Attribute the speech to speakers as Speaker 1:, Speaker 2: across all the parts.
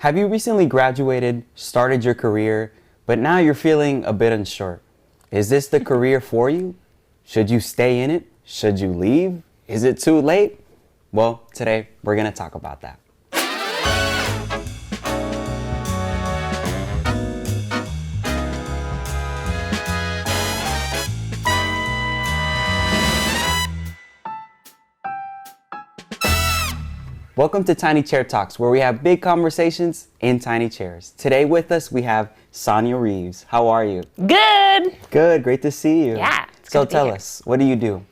Speaker 1: Have you recently graduated, started your career, but now you're feeling a bit unsure? Is this the career for you? Should you stay in it? Should you leave? Is it too late? Well, today we're going to talk about that. Welcome to Tiny Chair Talks, where we have big conversations in tiny chairs. Today with us, we have Sonya Reaves. How are you?
Speaker 2: Good.
Speaker 1: Good. Great to see you.
Speaker 2: Yeah.
Speaker 1: So tell us, what do you do?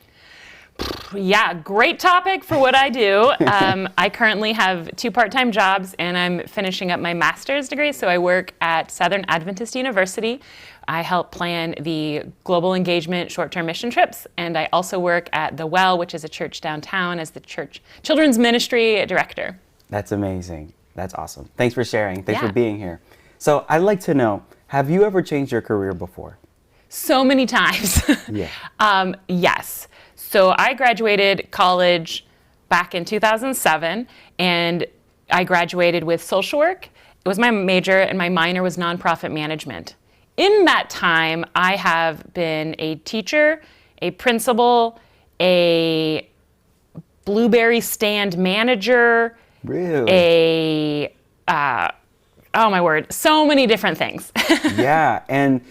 Speaker 2: Yeah, great topic for what I do. I currently have 2 part-time jobs, and I'm finishing up my master's degree. So I work at Southern Adventist University. I help plan the global engagement short-term mission trips, and I also work at The Well, which is a church downtown, as the church children's ministry director.
Speaker 1: That's amazing. That's awesome. Thanks for sharing. Thanks for being here. So I'd like to know, have you ever changed your career before?
Speaker 2: So many times.
Speaker 1: Yeah.
Speaker 2: Yes. So I graduated college back in 2007, and I graduated with social work. It was my major, and my minor was nonprofit management. In that time, I have been a teacher, a principal, a blueberry stand manager,
Speaker 1: Really?
Speaker 2: oh my word, so many different things.
Speaker 1: Yeah. And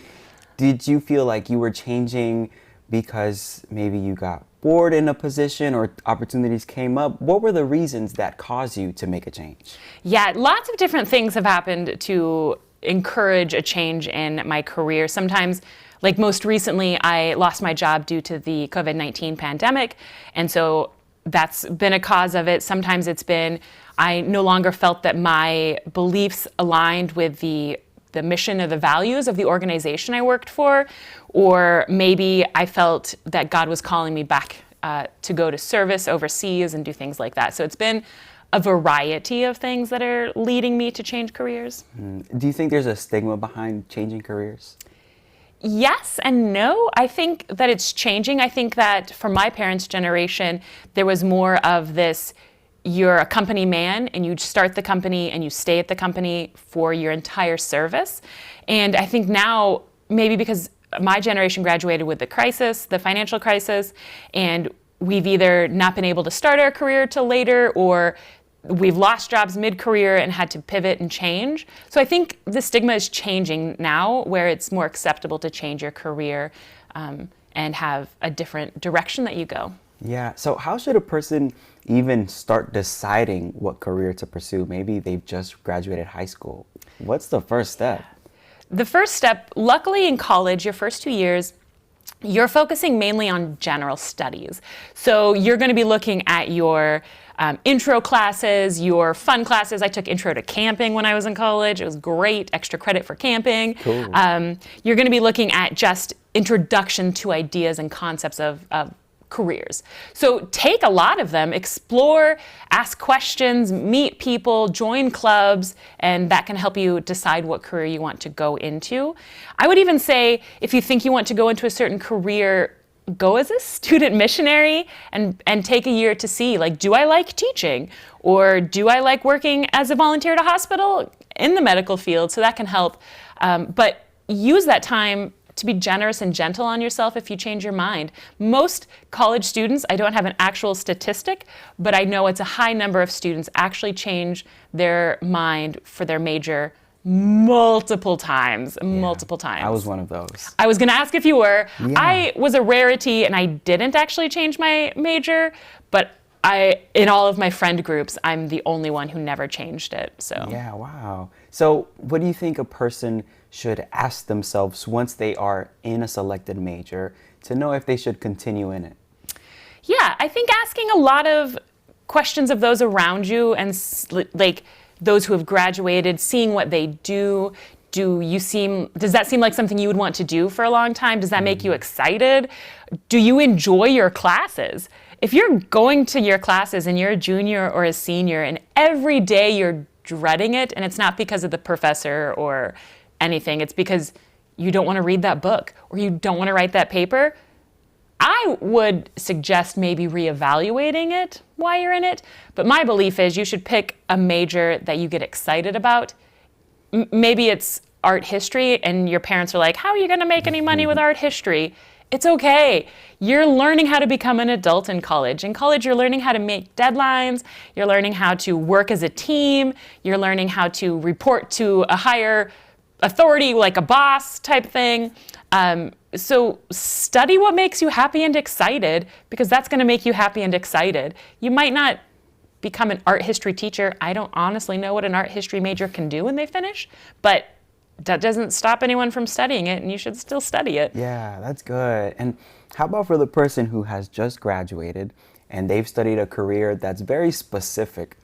Speaker 1: did you feel like you were changing because maybe you got bored in a position or opportunities came up? What were the reasons that caused you to make a change?
Speaker 2: Yeah, lots of different things have happened to encourage a change in my career. Sometimes, like most recently, I lost my job due to the COVID-19 pandemic. And so that's been a cause of it. Sometimes it's been, I no longer felt that my beliefs aligned with the mission or the values of the organization I worked for, or maybe I felt that God was calling me back to go to service overseas and do things like that. So it's been a variety of things that are leading me to change careers.
Speaker 1: Do you think there's a stigma behind changing careers?
Speaker 2: Yes and no. I think that it's changing. I think that for my parents' generation, there was more of this, you're a company man and you start the company and you stay at the company for your entire service. And I think now, maybe because my generation graduated with the crisis, the financial crisis, and we've either not been able to start our career till later, or we've lost jobs mid-career and had to pivot and change. So I think the stigma is changing now, where it's more acceptable to change your career and have a different direction that you go.
Speaker 1: Yeah. So how should a person even start deciding what career to pursue? Maybe they've just graduated high school. What's the first step?
Speaker 2: The first step, luckily in college, your first 2 years, you're focusing mainly on general studies. So you're going to be looking at your intro classes, your fun classes. I took intro to camping when I was in college. It was great, extra credit for camping.
Speaker 1: Cool.
Speaker 2: You're going to be looking at just introduction to ideas and concepts of careers. So take a lot of them, explore, ask questions, meet people, join clubs, and that can help you decide what career you want to go into. I would even say, if you think you want to go into a certain career, go as a student missionary and take a year to see, like, do I like teaching? Or do I like working as a volunteer at a hospital in the medical field? So that can help. But use that time to be generous and gentle on yourself if you change your mind. Most college students, I don't have an actual statistic, but I know it's a high number of students actually change their mind for their major multiple times.
Speaker 1: I was one of those.
Speaker 2: I was going to ask if you were.
Speaker 1: Yeah.
Speaker 2: I was a rarity, and I didn't actually change my major, but in all of my friend groups, I'm the only one who never changed it. So
Speaker 1: Yeah, wow. So what do you think a person should ask themselves once they are in a selected major to know if they should continue in it?
Speaker 2: Yeah, I think asking a lot of questions of those around you and like those who have graduated, seeing what they do. Does that seem like something you would want to do for a long time? Does that make you excited? Do you enjoy your classes? If you're going to your classes and you're a junior or a senior and every day you're dreading it, and it's not because of the professor or anything, it's because you don't want to read that book or you don't want to write that paper, I would suggest maybe reevaluating it while you're in it. But my belief is you should pick a major that you get excited about. Maybe it's art history and your parents are like, how are you going to make any money with art history? It's okay. You're learning how to become an adult in college. In college, you're learning how to make deadlines. You're learning how to work as a team. You're learning how to report to a higher authority, like a boss type thing. So study what makes you happy and excited, because that's going to make you happy and excited. You might not become an art history teacher. I don't honestly know what an art history major can do when they finish, but that doesn't stop anyone from studying it, and you should still study it.
Speaker 1: Yeah, that's good. And how about for the person who has just graduated and they've studied a career that's very specific?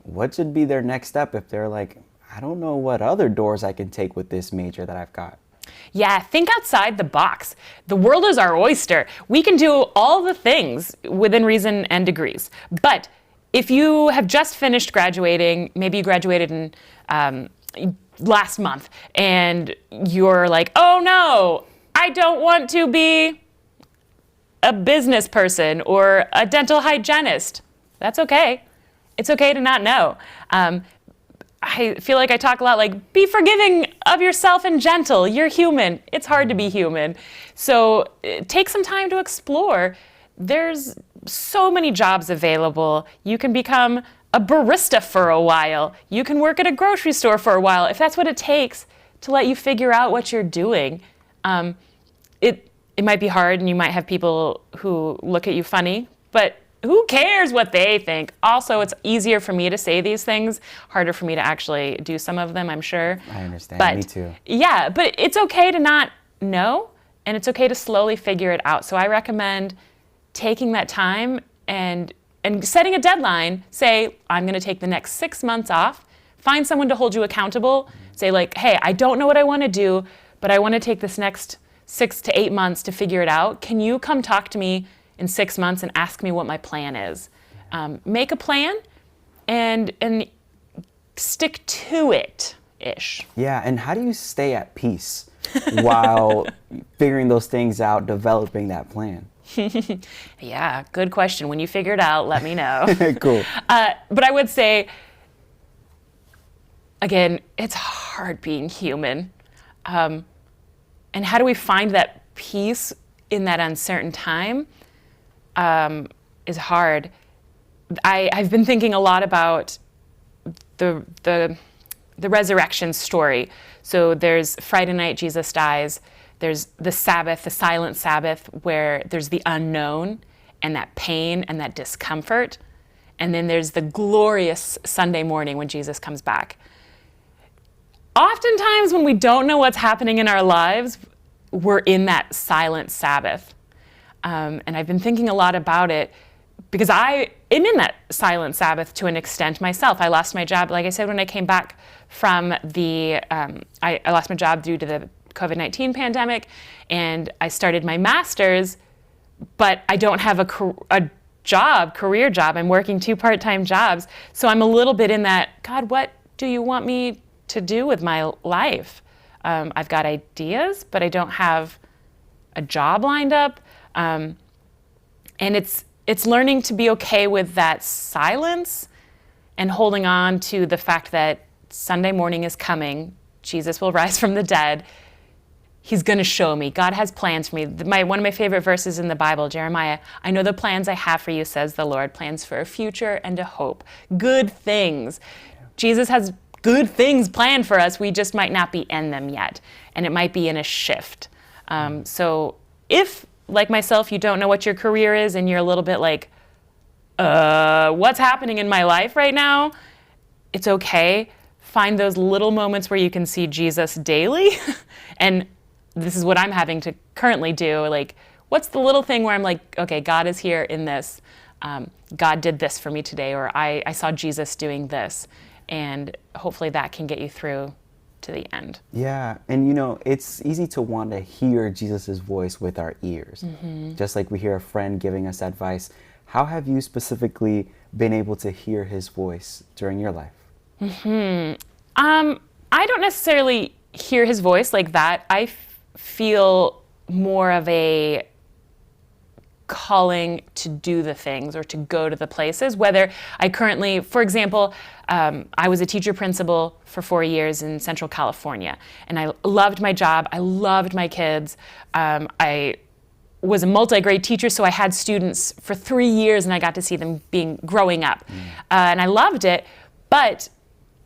Speaker 1: What should be their next step if they're like, I don't know what other doors I can take with this major that I've got?
Speaker 2: Yeah, think outside the box. The world is our oyster. We can do all the things within reason and degrees. But if you have just finished graduating, maybe you graduated in last month, and you're like, oh no, I don't want to be a business person or a dental hygienist. That's okay. It's okay to not know. I feel like I talk a lot like, be forgiving of yourself and gentle. You're human. It's hard to be human. So take some time to explore. There's so many jobs available. You can become a barista for a while. You can work at a grocery store for a while, if that's what it takes to let you figure out what you're doing. It might be hard, and you might have people who look at you funny, but who cares what they think? Also, it's easier for me to say these things, harder for me to actually do some of them, I'm sure.
Speaker 1: I understand,
Speaker 2: but,
Speaker 1: me too.
Speaker 2: Yeah, but it's okay to not know, and it's okay to slowly figure it out. So I recommend taking that time and setting a deadline. Say, I'm gonna take the next 6 months off. Find someone to hold you accountable. Say like, hey, I don't know what I wanna do, but I wanna take this next 6 to 8 months to figure it out. Can you come talk to me in 6 months and ask me what my plan is? Make a plan and stick to it-ish.
Speaker 1: Yeah, and how do you stay at peace while figuring those things out, developing that plan?
Speaker 2: Yeah, good question. When you figure it out, let me know.
Speaker 1: Cool.
Speaker 2: But I would say, again, it's hard being human. And how do we find that peace in that uncertain time is hard. I've been thinking a lot about the resurrection story. So there's Friday night, Jesus dies. There's the Sabbath, the silent Sabbath, where there's the unknown and that pain and that discomfort. And then there's the glorious Sunday morning when Jesus comes back. Oftentimes when we don't know what's happening in our lives, we're in that silent Sabbath. And I've been thinking a lot about it because I am in that silent Sabbath to an extent myself. I lost my job, like I said, when I came back from I lost my job due to the COVID-19 pandemic, and I started my master's, but I don't have a career job. I'm working 2 part-time jobs. So I'm a little bit in that, God, what do you want me to do with my life? I've got ideas, but I don't have a job lined up. And it's learning to be okay with that silence and holding on to the fact that Sunday morning is coming. Jesus will rise from the dead. He's going to show me. God has plans for me. One of my favorite verses in the Bible, Jeremiah, I know the plans I have for you, says the Lord, plans for a future and a hope. Good things. Jesus has good things planned for us. We just might not be in them yet. And it might be in a shift. So if, like myself, you don't know what your career is and you're a little bit like, what's happening in my life right now? It's okay. Find those little moments where you can see Jesus daily. And this is what I'm having to currently do. Like, what's the little thing where I'm like, okay, God is here in this. God did this for me today, or I saw Jesus doing this. And hopefully that can get you through to the end.
Speaker 1: Yeah, and you know, it's easy to want to hear Jesus's voice with our ears. Mm-hmm. Just like we hear a friend giving us advice. How have you specifically been able to hear his voice during your life?
Speaker 2: Mm-hmm. I don't necessarily hear his voice like that. I feel more of a calling to do the things or to go to the places. Whether I currently, for example, I was a teacher principal for 4 years in Central California, and I loved my job. I loved my kids. I was a multi-grade teacher, so I had students for 3 years, and I got to see them growing up. And I loved it, but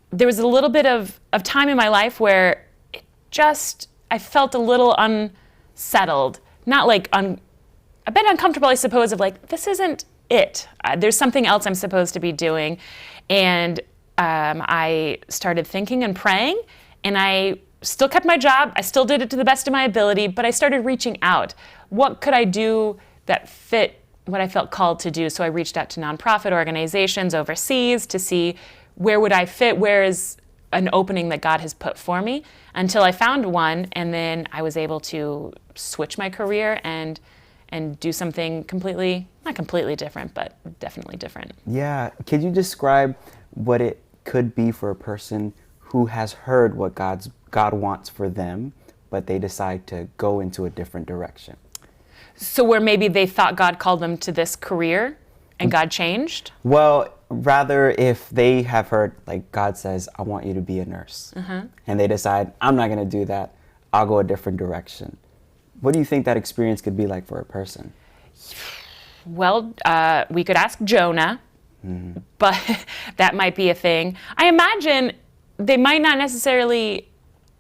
Speaker 2: there was a little bit of time in my life where I felt a little unsettled, not like a bit uncomfortable, I suppose, of like, this isn't it. There's something else I'm supposed to be doing. And I started thinking and praying, and I still kept my job. I still did it to the best of my ability, but I started reaching out. What could I do that fit what I felt called to do? So I reached out to nonprofit organizations overseas to see where would I fit, where is an opening that God has put for me, until I found one, and then I was able to switch my career and do something not completely different, but definitely different.
Speaker 1: Yeah. Could you describe what it could be for a person who has heard what God wants for them, but they decide to go into a different direction?
Speaker 2: So where maybe they thought God called them to this career and God changed?
Speaker 1: Well, rather if they have heard, like, God says, I want you to be a nurse. And they decide, I'm not going to do that. I'll go a different direction. What do you think that experience could be like for a person?
Speaker 2: Well, we could ask Jonah, but that might be a thing. I imagine they might not necessarily,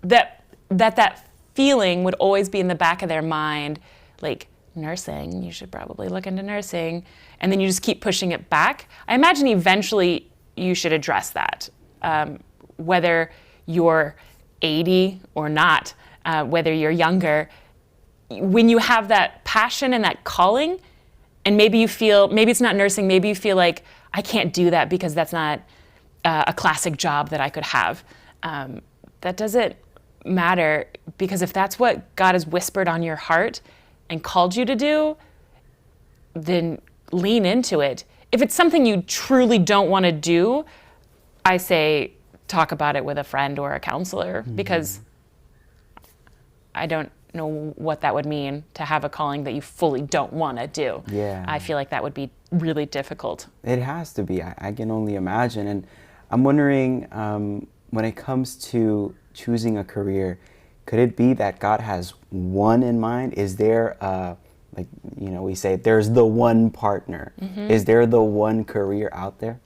Speaker 2: that feeling would always be in the back of their mind, like, nursing, you should probably look into nursing, and then you just keep pushing it back. I imagine eventually you should address that, whether you're 80 or not, whether you're younger. When you have that passion and that calling, and maybe it's not nursing, maybe you feel like, I can't do that because that's not a classic job that I could have. That doesn't matter, because if that's what God has whispered on your heart and called you to do, then lean into it. If it's something you truly don't want to do, I say talk about it with a friend or a counselor, because I don't know what that would mean to have a calling that you fully don't want to do.
Speaker 1: Yeah.
Speaker 2: I feel like that would be really difficult.
Speaker 1: It has to be. I can only imagine. And I'm wondering, when it comes to choosing a career, could it be that God has one in mind? Is there, like, we say there's the one partner. Is there the one career out there?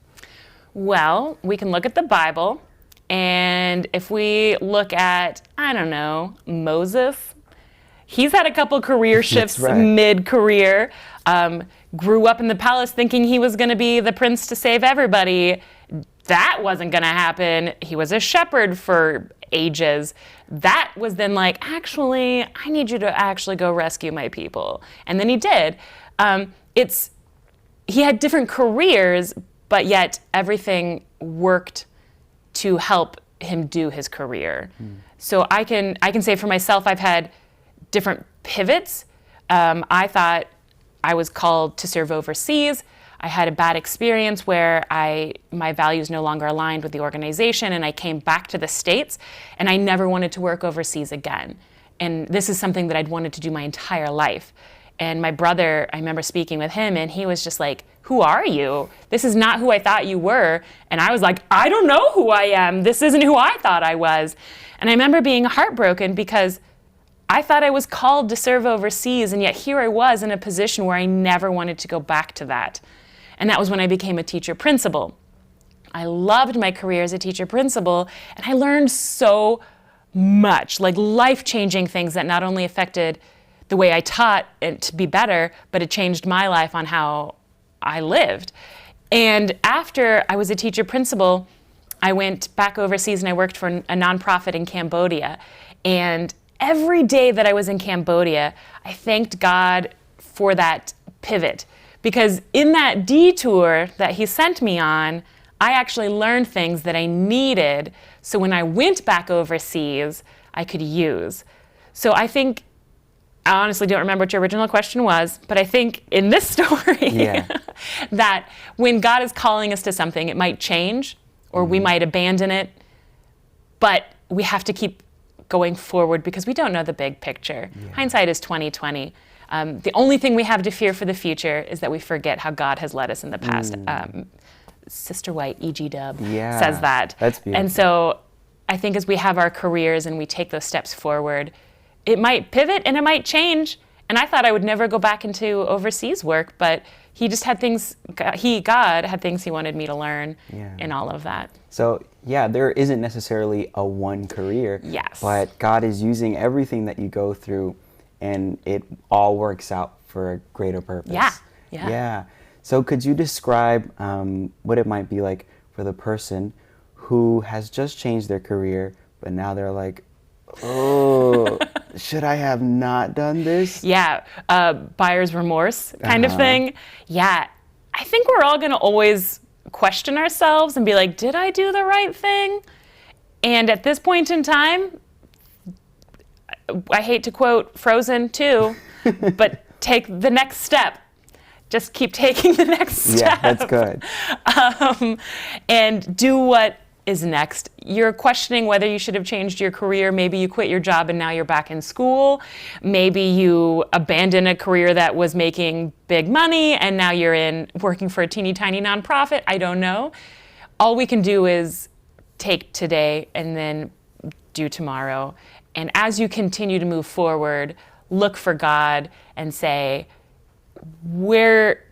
Speaker 2: Well, we can look at the Bible, and if we look at, I don't know, Moses, he's had a couple career shifts mid-career, grew up in the palace thinking he was going to be the prince to save everybody. That wasn't going to happen. He was a shepherd for ages. That was then like, actually, I need you to actually go rescue my people. And then he did. He had different careers, but yet everything worked to help him do his career. So I can say for myself, I've had different pivots. I thought I was called to serve overseas. I had a bad experience where my values no longer aligned with the organization, and I came back to the States, and I never wanted to work overseas again. And this is something that I'd wanted to do my entire life. And my brother, I remember speaking with him, and he was just like, who are you? This is not who I thought you were. And I was like, I don't know who I am. This isn't who I thought I was. And I remember being heartbroken because I thought I was called to serve overseas, and yet here I was in a position where I never wanted to go back to that. And that was when I became a teacher principal. I loved my career as a teacher principal, and I learned so much, like life-changing things that not only affected the way I taught it to be better, but it changed my life on how I lived. And after I was a teacher principal, I went back overseas and I worked for a nonprofit in Cambodia. And every day that I was in Cambodia, I thanked God for that pivot. Because in that detour that he sent me on, I actually learned things that I needed, so when I went back overseas, I could use. So I think, I honestly don't remember what your original question was, but I think in this story, that when God is calling us to something, it might change, or we might abandon it, but we have to keep going forward because we don't know the big picture. Hindsight is 20/20. The only thing we have to fear for the future is that we forget how God has led us in the past. Sister White, E.G. Dub, says that.
Speaker 1: That's beautiful.
Speaker 2: And so I think as we have our careers and we take those steps forward, it might pivot and it might change. And I thought I would never go back into overseas work, but he just had things, God had things he wanted me to learn in all of that.
Speaker 1: So, yeah, there isn't necessarily a one career.
Speaker 2: Yes.
Speaker 1: But God is using everything that you go through, and it all works out for a greater purpose.
Speaker 2: Yeah.
Speaker 1: So could you describe what it might be like for the person who has just changed their career, but now they're like, oh, should I have not done this?
Speaker 2: Yeah, buyer's remorse kind of thing. Yeah, I think we're all going to always question ourselves and be like, did I do the right thing? And at this point in time, I hate to quote Frozen 2, but take the next step. Just keep taking the next step.
Speaker 1: Yeah, that's good.
Speaker 2: And do what is next. You're questioning whether you should have changed your career. Maybe you quit your job and now you're back in school. Maybe you abandon a career that was making big money and now you're in working for a teeny tiny nonprofit. I don't know. All we can do is take today and then do tomorrow. And as you continue to move forward, look for God and say, where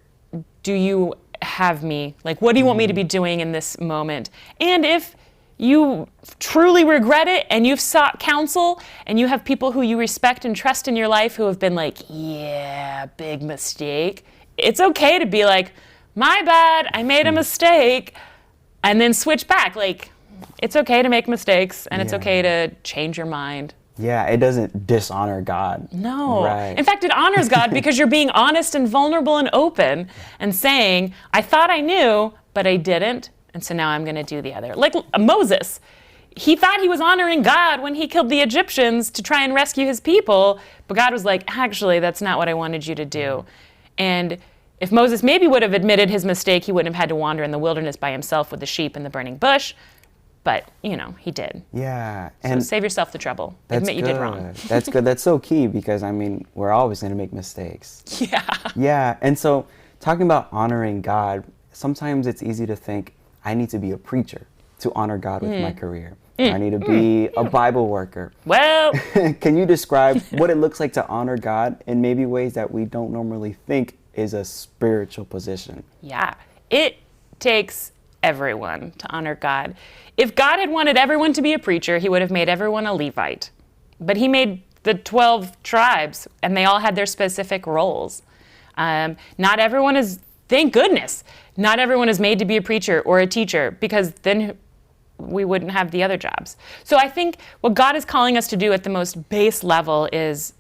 Speaker 2: do you have me? Like, what do you want me to be doing in this moment? And if you truly regret it and you've sought counsel and you have people who you respect and trust in your life who have been like, yeah, big mistake, it's okay to be like, my bad, I made a mistake, and then switch back. Like, it's okay to make mistakes and it's okay to change your mind.
Speaker 1: Yeah, it doesn't dishonor God.
Speaker 2: No.
Speaker 1: Right.
Speaker 2: In fact, it honors God because you're being honest and vulnerable and open and saying, I thought I knew, but I didn't, and so now I'm going to do the other. Like Moses, he thought he was honoring God when he killed the Egyptians to try and rescue his people, but God was like, actually, that's not what I wanted you to do. And if Moses maybe would have admitted his mistake, he wouldn't have had to wander in the wilderness by himself with the sheep and the burning bush. But, he did.
Speaker 1: Yeah.
Speaker 2: So save yourself the trouble. Admit you did wrong.
Speaker 1: That's good. That's so key because, we're always going to make mistakes.
Speaker 2: Yeah.
Speaker 1: Yeah. And so talking about honoring God, sometimes it's easy to think, I need to be a preacher to honor God with my career. I need to be a Bible worker.
Speaker 2: Well.
Speaker 1: Can you describe what it looks like to honor God in maybe ways that we don't normally think is a spiritual position?
Speaker 2: Yeah. It takes everyone to honor God. If God had wanted everyone to be a preacher, he would have made everyone a Levite. But he made the 12 tribes, and they all had their specific roles. Not everyone is, thank goodness, not everyone is made to be a preacher or a teacher, because then we wouldn't have the other jobs. So I think what God is calling us to do at the most base level is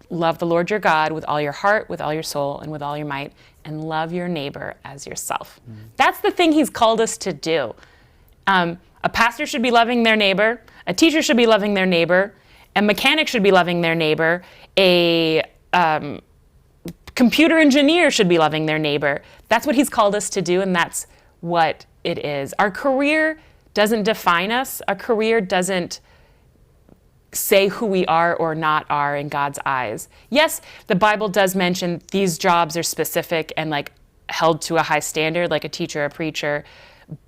Speaker 2: love the Lord your God with all your heart, with all your soul, and with all your might, and love your neighbor as yourself. That's the thing he's called us to do. A pastor should be loving their neighbor, a teacher should be loving their neighbor, a mechanic should be loving their neighbor, a computer engineer should be loving their neighbor. That's what he's called us to do, and that's what it is. Our career doesn't define us. Our career doesn't say who we are or not are in God's eyes. Yes, the Bible does mention these jobs are specific and held to a high standard, like a teacher, a preacher,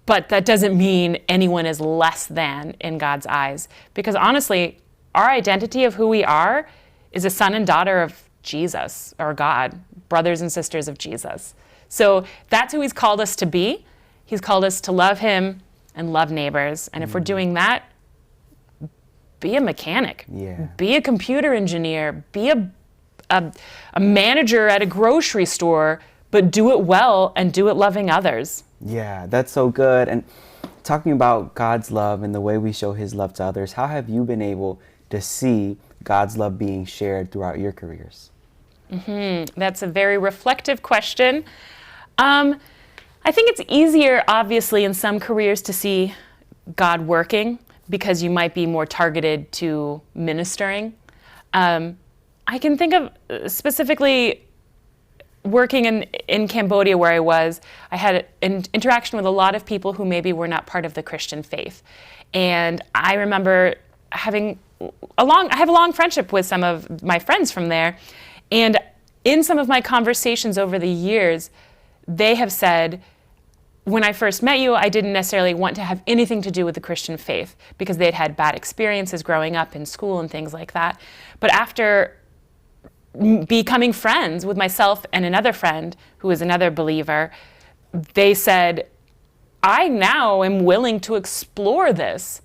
Speaker 2: but that doesn't mean anyone is less than in God's eyes. Because honestly, our identity of who we are is a son and daughter of Jesus, or God, brothers and sisters of Jesus. So that's who he's called us to be. He's called us to love him and love neighbors. And if we're doing that, be a mechanic, be a computer engineer, be a manager at a grocery store, but do it well and do it loving others.
Speaker 1: Yeah, that's so good. And talking about God's love and the way we show his love to others, how have you been able to see God's love being shared throughout your careers?
Speaker 2: That's a very reflective question. I think it's easier, obviously, in some careers to see God working because you might be more targeted to ministering. I can think of specifically working in Cambodia where I had an interaction with a lot of people who maybe were not part of the Christian faith. And I remember I have a long friendship with some of my friends from there. And in some of my conversations over the years, they have said, when I first met you, I didn't necessarily want to have anything to do with the Christian faith because they'd had bad experiences growing up in school and things like that. But after becoming friends with myself and another friend who is another believer, they said, I now am willing to explore this.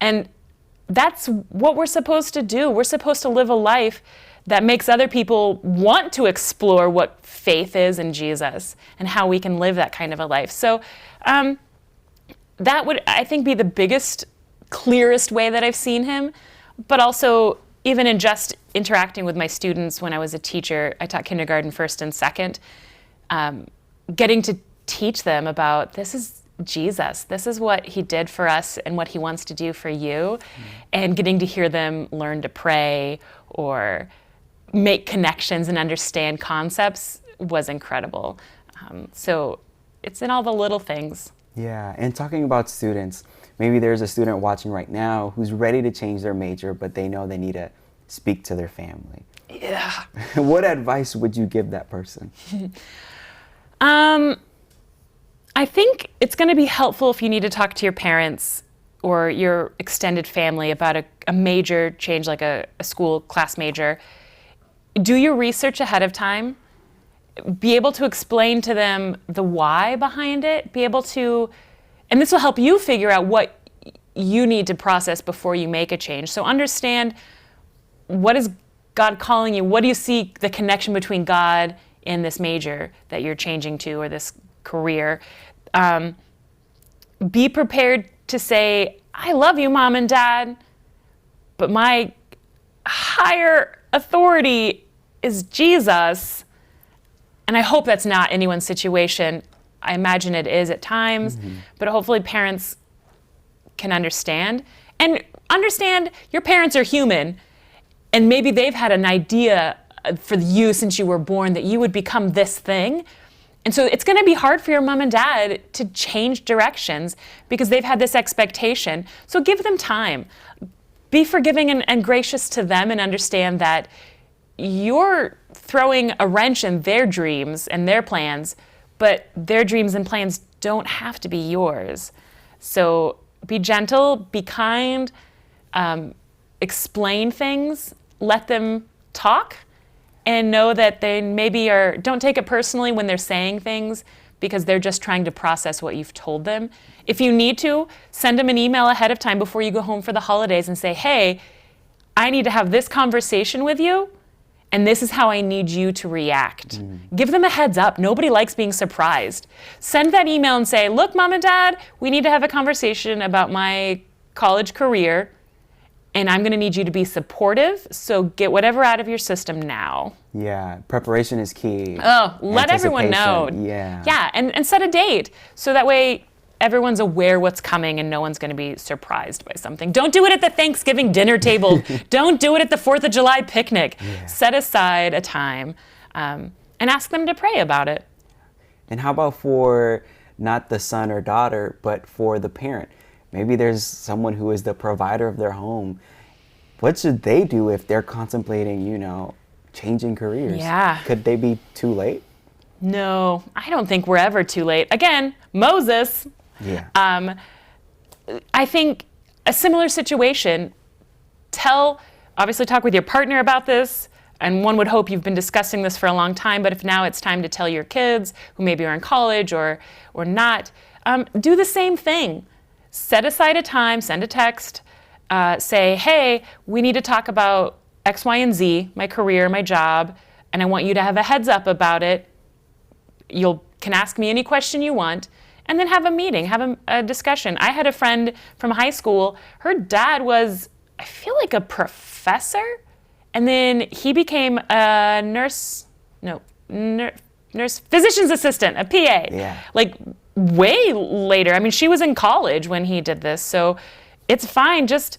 Speaker 2: And that's what we're supposed to do. We're supposed to live a life that makes other people want to explore what faith is in Jesus and how we can live that kind of a life. So that would, I think, be the biggest, clearest way that I've seen him. But also, even in just interacting with my students when I was a teacher, I taught kindergarten first and second, getting to teach them about this is Jesus. This is what he did for us and what he wants to do for you. And getting to hear them learn to pray or make connections and understand concepts was incredible. So it's in all the little things.
Speaker 1: Yeah, and talking about students, maybe there's a student watching right now who's ready to change their major, but they know they need to speak to their family.
Speaker 2: Yeah.
Speaker 1: What advice would you give that person?
Speaker 2: I think it's going to be helpful if you need to talk to your parents or your extended family about a major change, like a school class major. Do your research ahead of time. Be able to explain to them the why behind it. Be able to, and this will help you figure out what you need to process before you make a change. So understand, what is God calling you? What do you see the connection between God and this major that you're changing to, or this career? Be prepared to say, I love you, Mom and Dad, but my higher authority is Jesus. And I hope that's not anyone's situation. I imagine it is at times, but hopefully parents can understand. And understand your parents are human, and maybe they've had an idea for you since you were born that you would become this thing. And so it's going to be hard for your mom and dad to change directions because they've had this expectation. So give them time. Be forgiving and gracious to them, and understand that you're throwing a wrench in their dreams and their plans, but their dreams and plans don't have to be yours. So be gentle, be kind, explain things, let them talk, and know that they maybe don't take it personally when they're saying things, because they're just trying to process what you've told them. If you need to, send them an email ahead of time before you go home for the holidays and say, hey, I need to have this conversation with you, and this is how I need you to react. Give them a heads up. Nobody likes being surprised. Send that email and say, look, Mom and Dad, we need to have a conversation about my college career, and I'm going to need you to be supportive, so get whatever out of your system now.
Speaker 1: Yeah, preparation is key.
Speaker 2: Oh, let everyone know.
Speaker 1: Yeah.
Speaker 2: Yeah, and set a date, so that way everyone's aware what's coming and no one's going to be surprised by something. Don't do it at the Thanksgiving dinner table. Don't do it at the 4th of July picnic.
Speaker 1: Yeah.
Speaker 2: Set aside a time and ask them to pray about it.
Speaker 1: And how about for not the son or daughter, but for the parent? Maybe there's someone who is the provider of their home. What should they do if they're contemplating, changing careers?
Speaker 2: Yeah.
Speaker 1: Could they be too late?
Speaker 2: No, I don't think we're ever too late. Again, Moses.
Speaker 1: Yeah.
Speaker 2: I think a similar situation, obviously talk with your partner about this, and one would hope you've been discussing this for a long time, but if now it's time to tell your kids who maybe are in college or not, do the same thing. Set aside a time, send a text, say, hey, we need to talk about X, Y, and Z, my career, my job, and I want you to have a heads up about it. You can ask me any question you want, and then have a meeting, have a discussion. I had a friend from high school. Her dad was, I feel like, a professor, and then he became a physician's assistant, a PA.
Speaker 1: Yeah.
Speaker 2: Like way later. I mean, she was in college when he did this, so it's fine. Just,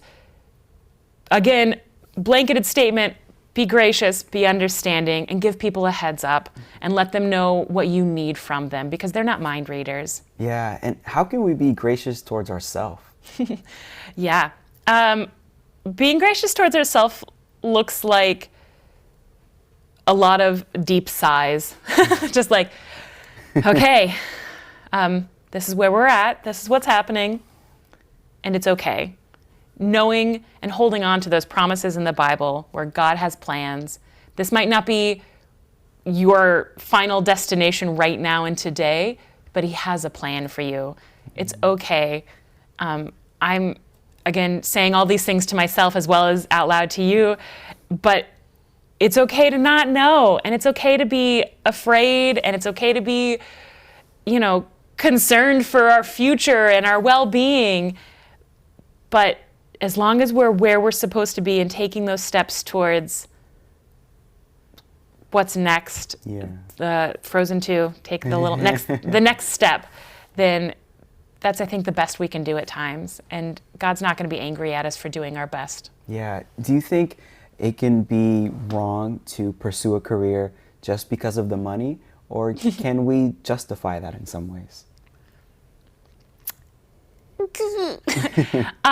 Speaker 2: again, blanketed statement. Be gracious, be understanding, and give people a heads up and let them know what you need from them, because they're not mind readers.
Speaker 1: Yeah, and how can we be gracious towards ourselves?
Speaker 2: Yeah. Being gracious towards ourselves looks like a lot of deep sighs, just like, okay, this is where we're at, this is what's happening, and it's okay. Knowing and holding on to those promises in the Bible where God has plans. This might not be your final destination right now and today, but he has a plan for you. It's okay. I'm, again, saying all these things to myself as well as out loud to you, but it's okay to not know, and it's okay to be afraid, and it's okay to be, concerned for our future and our well-being. But as long as we're where we're supposed to be and taking those steps towards what's next, Frozen 2, take the little the next step, then that's, I think, the best we can do at times. And God's not going to be angry at us for doing our best.
Speaker 1: Yeah. Do you think it can be wrong to pursue a career just because of the money, or can we justify that in some ways?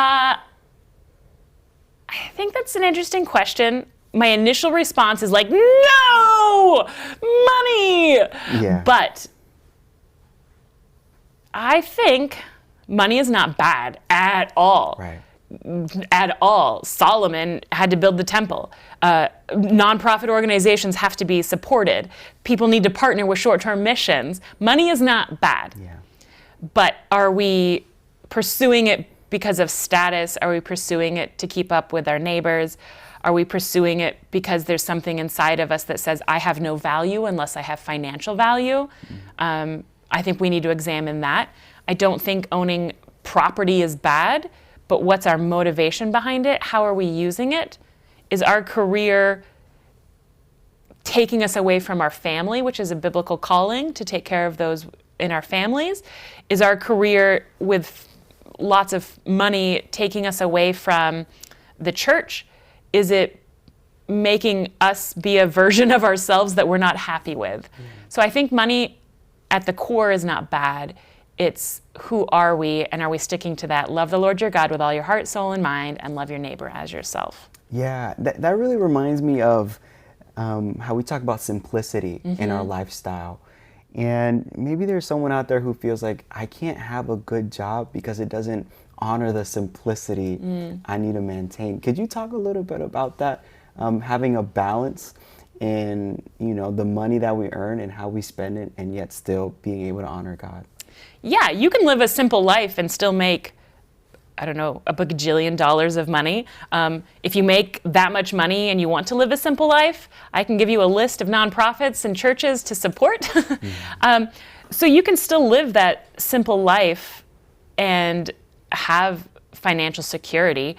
Speaker 2: I think that's an interesting question. My initial response is like, no, money.
Speaker 1: Yeah.
Speaker 2: But I think money is not bad at all.
Speaker 1: Right.
Speaker 2: At all. Solomon had to build the temple. Nonprofit organizations have to be supported. People need to partner with short-term missions. Money is not bad.
Speaker 1: Yeah.
Speaker 2: But are we pursuing it because of status? Are we pursuing it to keep up with our neighbors? Are we pursuing it because there's something inside of us that says, I have no value unless I have financial value? I think we need to examine that. I don't think owning property is bad, but what's our motivation behind it? How are we using it? Is our career taking us away from our family, which is a biblical calling to take care of those in our families? Is our career with lots of money taking us away from the church? Is it making us be a version of ourselves that we're not happy with? So I think money at the core is not bad. It's who are we, and are we sticking to that? Love the Lord your God with all your heart, soul, and mind, and love your neighbor as yourself.
Speaker 1: Yeah, that really reminds me of how we talk about simplicity in our lifestyle. And maybe there's someone out there who feels like, I can't have a good job because it doesn't honor the simplicity I need to maintain. Could you talk a little bit about that? Having a balance in, the money that we earn and how we spend it, and yet still being able to honor God.
Speaker 2: Yeah, you can live a simple life and still make, a bajillion dollars of money. If you make that much money and you want to live a simple life, I can give you a list of nonprofits and churches to support. So you can still live that simple life and have financial security.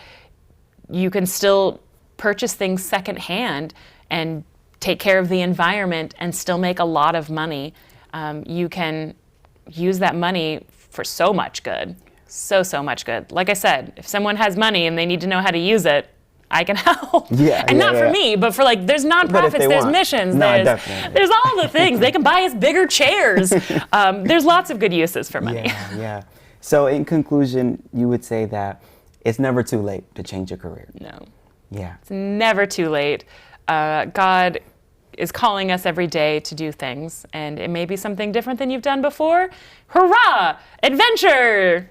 Speaker 2: You can still purchase things secondhand and take care of the environment and still make a lot of money. You can use that money for so much good. So much good. Like I said, if someone has money and they need to know how to use it, I can help. Not for me, but for there's nonprofits, there's missions, there's all the things. They can buy us bigger chairs. There's lots of good uses for money.
Speaker 1: Yeah. So in conclusion, you would say that it's never too late to change your career.
Speaker 2: No.
Speaker 1: Yeah.
Speaker 2: It's never too late. God is calling us every day to do things, and it may be something different than you've done before. Hurrah! Adventure!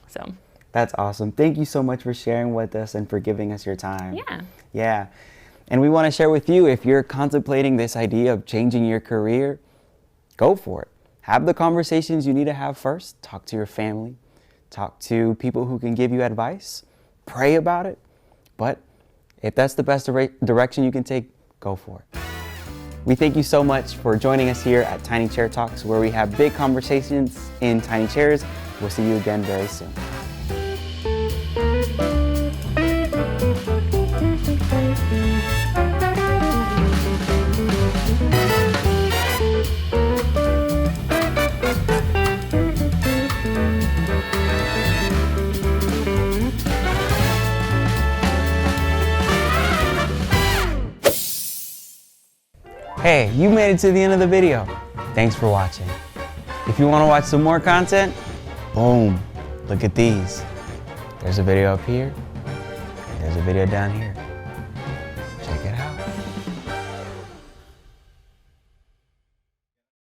Speaker 2: So.
Speaker 1: That's awesome. Thank you so much for sharing with us and for giving us your time.
Speaker 2: Yeah.
Speaker 1: And we want to share with you, if you're contemplating this idea of changing your career, go for it. Have the conversations you need to have first. Talk to your family. Talk to people who can give you advice. Pray about it. But if that's the best direction you can take, go for it. We thank you so much for joining us here at Tiny Chair Talks, where we have big conversations in tiny chairs. We'll see you again very soon. Hey, you made it to the end of the video. Thanks for watching. If you want to watch some more content, boom, look at these. There's a video up here, and there's a video down here.